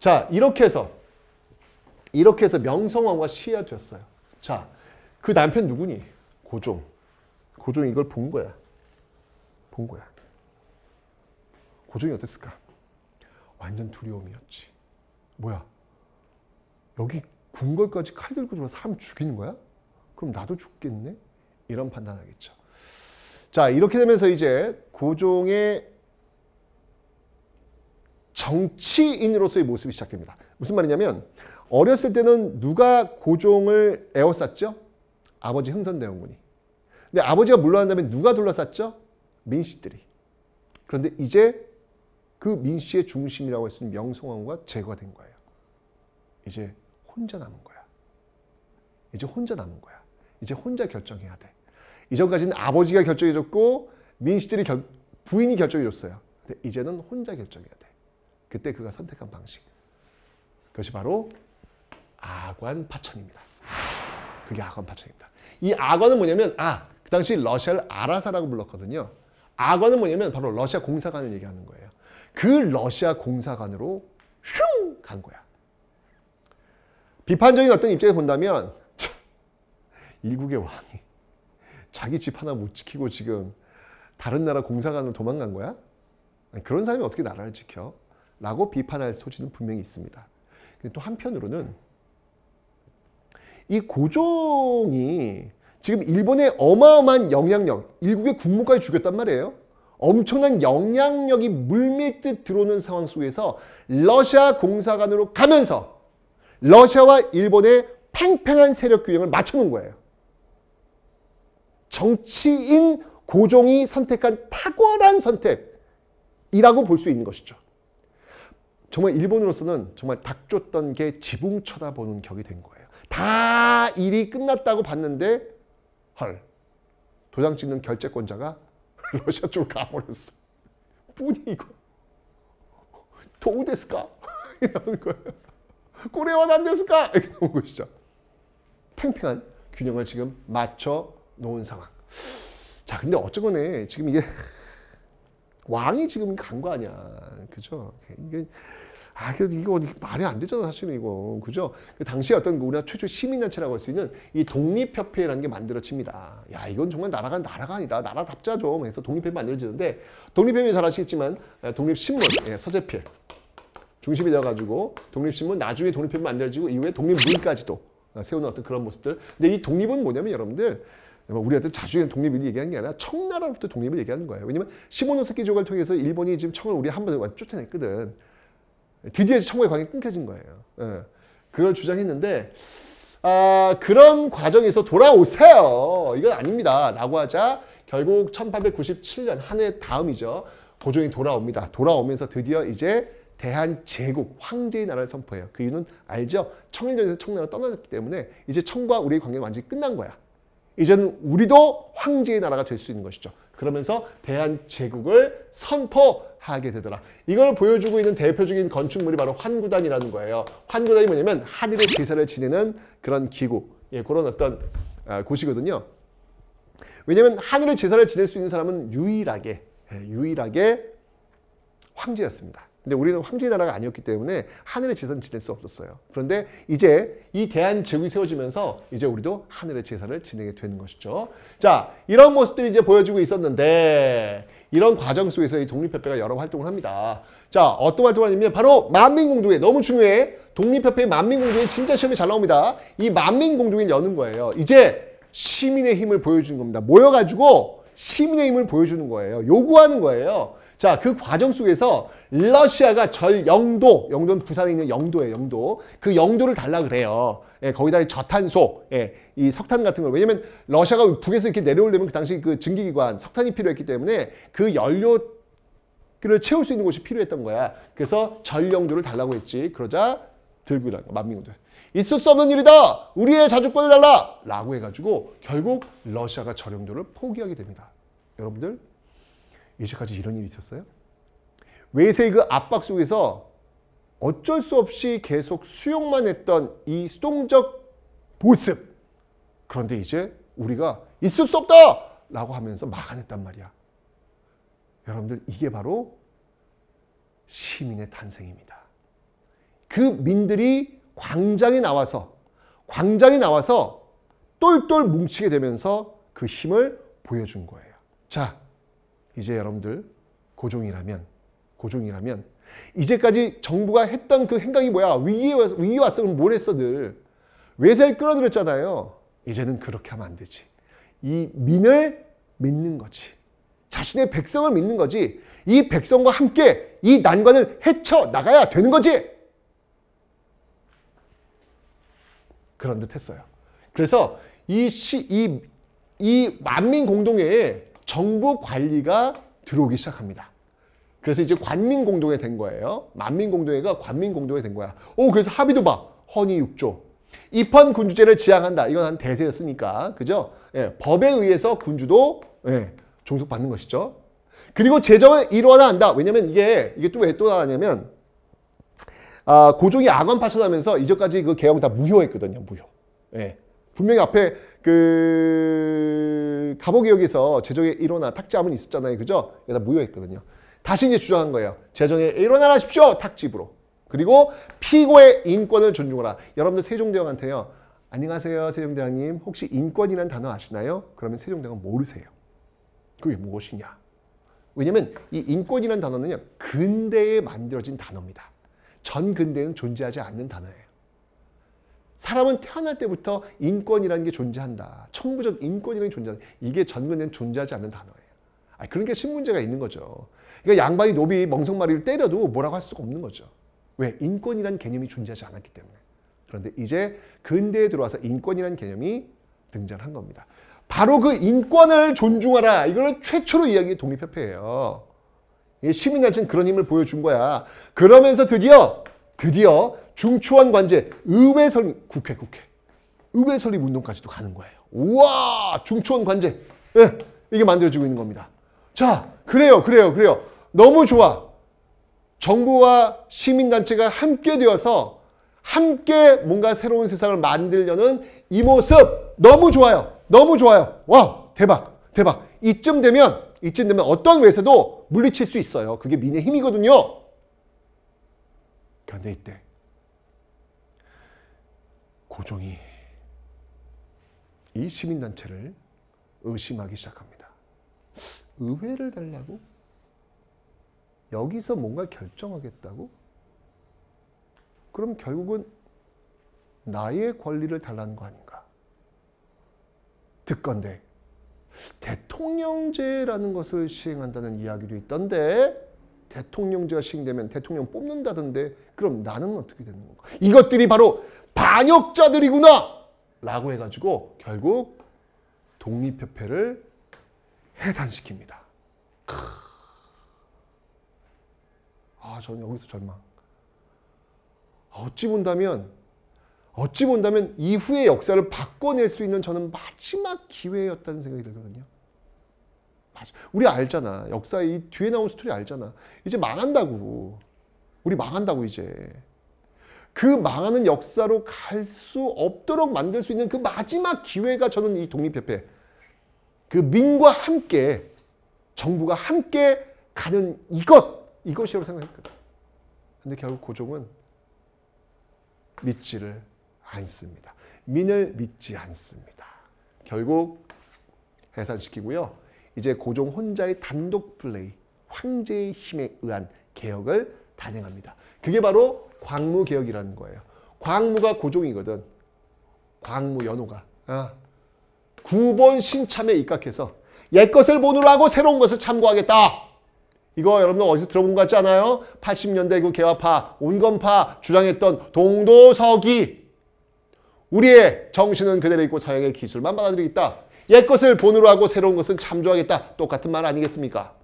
자, 이렇게 해서 명성황후가 시해가 되었어요. 자, 그 남편 누구니? 고종. 고종이 이걸 본 거야. 고종이 어땠을까? 완전 두려움이었지. 뭐야? 여기 궁궐까지 칼 들고 들어와 사람 죽이는 거야? 그럼 나도 죽겠네? 이런 판단하겠죠. 자, 이렇게 되면서 이제 고종의 정치인으로서의 모습이 시작됩니다. 무슨 말이냐면 어렸을 때는 누가 고종을 에워쌌죠? 아버지 흥선대원군이. 근데 아버지가 물러난 다음에 누가 둘러쌌죠? 민씨들이. 그런데 이제 그 민씨의 중심이라고 할 수 있는 명성황후가 제거가 된 거예요. 이제 혼자 남은 거야. 이제 혼자 결정해야 돼. 이전까지는 아버지가 결정해줬고 민씨들이 부인이 결정해줬어요. 근데 이제는 혼자 결정해야 돼. 그때 그가 선택한 방식. 그것이 바로 아관파천입니다. 그게 아관파천입니다. 이 아관은 뭐냐면 그 당시 러시아를 아라사라고 불렀거든요. 아관은 뭐냐면 바로 러시아 공사관을 얘기하는 거예요. 그 러시아 공사관으로 슝 간 거야. 비판적인 어떤 입장에서 본다면 일국의 왕이 자기 집 하나 못 지키고 지금 다른 나라 공사관으로 도망간 거야? 그런 사람이 어떻게 나라를 지켜? 라고 비판할 소지는 분명히 있습니다. 근데 또 한편으로는 이 고종이 지금 일본의 어마어마한 영향력, 일국의 국무까지 죽였단 말이에요. 엄청난 영향력이 물밀듯 들어오는 상황 속에서 러시아 공사관으로 가면서 러시아와 일본의 팽팽한 세력 균형을 맞춰놓은 거예요. 정치인 고종이 선택한 탁월한 선택이라고 볼 수 있는 것이죠. 정말 일본으로서는 정말 닥쳤던 게 지붕 쳐다보는 격이 된 거예요. 다 일이 끝났다고 봤는데 헐, 도장 찍는 결재권자가 러시아 쪽으로 가버렸어. 뭐니 이거? 도우 데스까? 이러는 거예요. 고래와 난 데스까? 이렇게 나온 것이죠. 팽팽한 균형을 지금 맞춰 놓은 상황. 자, 근데 어쩌거네 지금 이게 왕이 지금 간 거 아니야, 그죠? 이게 이거 말이 안 되잖아, 사실은 이거, 그죠? 그 당시에 어떤 우리나라 최초 시민단체라고 할 수 있는 이 독립협회라는 게 만들어집니다. 야, 이건 정말 나라가 아니다, 나라답자 좀 해서 독립협회 만들어지는데, 독립협회 잘 아시겠지만 독립신문, 서재필 중심이 되어가지고 독립신문, 나중에 독립협회 만들어지고 이후에 독립문까지도 세우는 어떤 그런 모습들. 근데 이 독립은 뭐냐면 여러분들, 우리한테 자주의 독립을 얘기하는 게 아니라 청나라로부터 독립을 얘기하는 거예요. 왜냐면 시모노세키족을 통해서 일본이 지금 청을 우리 한 번에 쫓아냈거든. 드디어 청과의 관계가 끊겨진 거예요. 그걸 주장했는데 그런 과정에서 돌아오세요. 이건 아닙니다. 라고 하자 결국 1897년 한 해 다음이죠. 고종이 돌아옵니다. 돌아오면서 드디어 이제 대한제국, 황제의 나라를 선포해요. 그 이유는 알죠? 청일전에서 청나라가 떠났기 때문에 이제 청과 우리의 관계는 완전히 끝난 거야. 이제는 우리도 황제의 나라가 될 수 있는 것이죠. 그러면서 대한제국을 선포하게 되더라. 이걸 보여주고 있는 대표적인 건축물이 바로 환구단이라는 거예요. 환구단이 뭐냐면 하늘의 제사를 지내는 그런 기구, 그런 어떤 곳이거든요. 왜냐하면 하늘의 제사를 지낼 수 있는 사람은 유일하게 황제였습니다. 근데 우리는 황제의 나라가 아니었기 때문에 하늘의 제사는 지낼 수 없었어요. 그런데 이제 이 대한제국이 세워지면서 이제 우리도 하늘의 제사를 지내게 되는 것이죠. 자, 이런 모습들이 이제 보여지고 있었는데 이런 과정 속에서 이 독립협회가 여러 활동을 합니다. 자, 어떤 활동을 하냐면 바로 만민공동회, 너무 중요해. 독립협회의 만민공동회 진짜 시험에 잘 나옵니다. 이 만민공동회를 여는 거예요. 이제 시민의 힘을 보여주는 겁니다. 모여가지고 시민의 힘을 보여주는 거예요. 요구하는 거예요. 자, 그 과정 속에서 러시아가 영도는 부산에 있는 영도예요, 영도. 그 영도를 달라 그래요. 거기다 저탄소, 이 석탄 같은 걸. 왜냐면 러시아가 북에서 이렇게 내려오려면 그 당시 그 증기기관, 석탄이 필요했기 때문에 그 연료를 채울 수 있는 곳이 필요했던 거야. 그래서 전영도를 달라고 했지. 그러자 들고 일어난 거야, 만민공동회. 있을 수 없는 일이다! 우리의 자주권을 달라! 라고 해가지고 결국 러시아가 전영도를 포기하게 됩니다. 여러분들, 이제까지 이런 일이 있었어요? 외세의 그 압박 속에서 어쩔 수 없이 계속 수용만 했던 이 수동적 모습. 그런데 이제 우리가 있을 수 없다! 라고 하면서 막아냈단 말이야. 여러분들, 이게 바로 시민의 탄생입니다. 그 민들이 광장에 나와서 똘똘 뭉치게 되면서 그 힘을 보여준 거예요. 자, 이제 여러분들 고종이라면 이제까지 정부가 했던 그 행각이 뭐야? 위기에 왔으면 뭘 했어 늘. 외세를 끌어들였잖아요. 이제는 그렇게 하면 안 되지. 이 민을 믿는 거지. 자신의 백성을 믿는 거지. 이 백성과 함께 이 난관을 헤쳐나가야 되는 거지. 그런 듯 했어요. 그래서 이 만민공동회에 정부 관리가 들어오기 시작합니다. 그래서 이제 관민공동회 된 거예요. 만민공동회가 관민공동회 된 거야. 그래서 합의도 봐. 헌의 6조. 입헌군주제를 지향한다. 이건 한 대세였으니까. 그죠? 예, 법에 의해서 군주도 종속받는 것이죠. 그리고 재정을 일원화한다. 왜냐면 이게 또 왜 또 나왔냐면, 고종이 악원 파천하면서 이전까지 그 개혁은 다 무효했거든요. 무효. 예. 분명히 앞에 그 갑오개혁에서 재정의 일원화 탁지함은 있었잖아요. 그죠? 이게 다 무효했거든요. 다시 이제 주장한 거예요. 재정의 일원화하십시오. 탁집으로. 그리고 피고의 인권을 존중하라. 여러분들 세종대왕한테요. 안녕하세요, 세종대왕님. 혹시 인권이라는 단어 아시나요? 그러면 세종대왕은 모르세요. 그게 무엇이냐? 왜냐면 이 인권이라는 단어는요. 근대에 만들어진 단어입니다. 전 근대에는 존재하지 않는 단어예요. 사람은 태어날 때부터 인권이라는 게 존재한다. 천부적 인권이라는 게 존재한다. 이게 전 근대에는 존재하지 않는 단어예요. 그런 게 신문제가 있는 거죠. 그러니까 양반이 노비 멍석마리를 때려도 뭐라고 할 수가 없는 거죠. 왜? 인권이라는 개념이 존재하지 않았기 때문에. 그런데 이제 근대에 들어와서 인권이라는 개념이 등장한 겁니다. 바로 그 인권을 존중하라. 이거를 최초로 이야기한 독립협회예요. 시민단체는 그런 힘을 보여준 거야. 그러면서 드디어 중추원 관제, 의회 설립, 국회. 의회 설립 운동까지도 가는 거예요. 우와! 중추원 관제. 예, 이게 만들어지고 있는 겁니다. 자, 그래요. 너무 좋아. 정부와 시민단체가 함께 되어서 함께 뭔가 새로운 세상을 만들려는 이 모습 너무 좋아요. 와, 대박. 이쯤 되면 어떤 외세도 물리칠 수 있어요. 그게 민의 힘이거든요. 그런데 이때 고종이 이 시민단체를 의심하기 시작합니다. 의회를 달라고? 여기서 뭔가 결정하겠다고? 그럼 결국은 나의 권리를 달라는 거 아닌가? 듣건대 대통령제라는 것을 시행한다는 이야기도 있던데, 대통령제가 시행되면 대통령 뽑는다던데, 그럼 나는 어떻게 되는 건가? 이것들이 바로 반역자들이구나! 라고 해가지고 결국 독립협회를 해산시킵니다. 저는 여기서 절망. 어찌 본다면 이후의 역사를 바꿔낼 수 있는 저는 마지막 기회였다는 생각이 들거든요. 우리 알잖아. 역사 이 뒤에 나온 스토리 알잖아. 이제 망한다고. 우리 망한다고 이제. 그 망하는 역사로 갈 수 없도록 만들 수 있는 그 마지막 기회가 저는 이 독립협회. 그 민과 함께 정부가 함께 가는 이것이라고 생각했거든. 근데 결국 고종은 믿지를 않습니다. 민을 믿지 않습니다. 결국 해산시키고요. 이제 고종 혼자의 단독 플레이, 황제의 힘에 의한 개혁을 단행합니다. 그게 바로 광무개혁이라는 거예요. 광무가 고종이거든. 광무 연호가. 9번 신참에 입각해서 옛것을 본으로 하고 새로운 것을 참고하겠다. 이거 여러분들 어디서 들어본 것 같지 않아요? 80년대 그 개화파, 온건파 주장했던 동도서기. 우리의 정신은 그대로 있고 서양의 기술만 받아들이겠다. 옛것을 본으로 하고 새로운 것은 참조하겠다. 똑같은 말 아니겠습니까?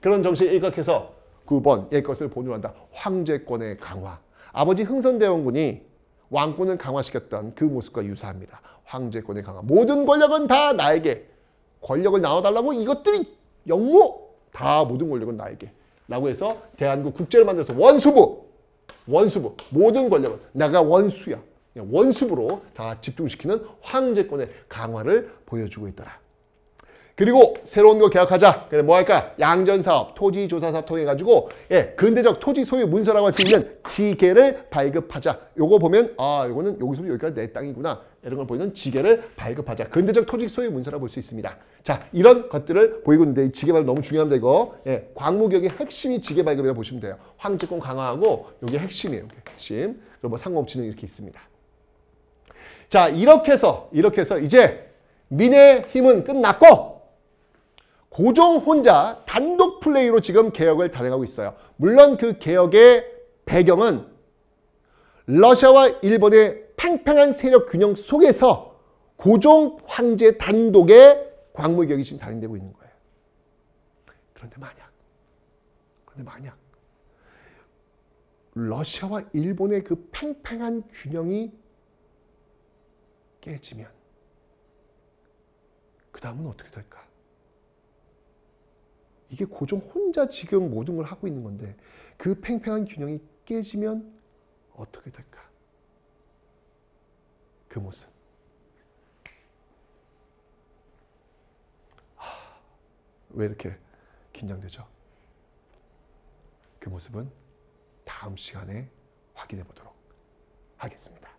그런 정신에 입각해서 9번 옛것을 본으로 한다. 황제권의 강화. 아버지 흥선대원군이 왕권을 강화시켰던 그 모습과 유사합니다. 황제권의 강화. 모든 권력은 다 나에게. 권력을 나눠달라고 이것들이 영모. 다 모든 권력은 나에게. 라고 해서 대한민국 국제를 만들어서 원수부. 모든 권력은 내가 원수야. 원수부로 다 집중시키는 황제권의 강화를 보여주고 있더라. 그리고 새로운 거 개혁하자. 그래 뭐 할까? 양전사업, 토지조사사업 통해가지고 근대적 토지 소유 문서라고 할 수 있는 지계를 발급하자. 요거 보면 요거는 여기서부터 여기까지 내 땅이구나. 이런 걸 보이는 지계를 발급하자. 근대적 토지 소유 문서라고 볼 수 있습니다. 자, 이런 것들을 보이고 있는데 이 지계 발급 너무 중요합니다. 이거 광무개혁의 핵심이 지계 발급이라고 보시면 돼요. 황제권 강화하고 이게 핵심이에요. 핵심. 그리고 뭐 상공업진흥 이렇게 있습니다. 자, 이렇게 해서 이제 민의 힘은 끝났고 고종 혼자 단독 플레이로 지금 개혁을 단행하고 있어요. 물론 그 개혁의 배경은 러시아와 일본의 팽팽한 세력 균형 속에서 고종 황제 단독의 광무개혁이 지금 단행되고 있는 거예요. 그런데 만약 러시아와 일본의 그 팽팽한 균형이 깨지면 그 다음은 어떻게 될까? 이게 고종 혼자 지금 모든 걸 하고 있는 건데 그 팽팽한 균형이 깨지면 어떻게 될까? 그 모습. 왜 이렇게 긴장되죠? 그 모습은 다음 시간에 확인해 보도록 하겠습니다.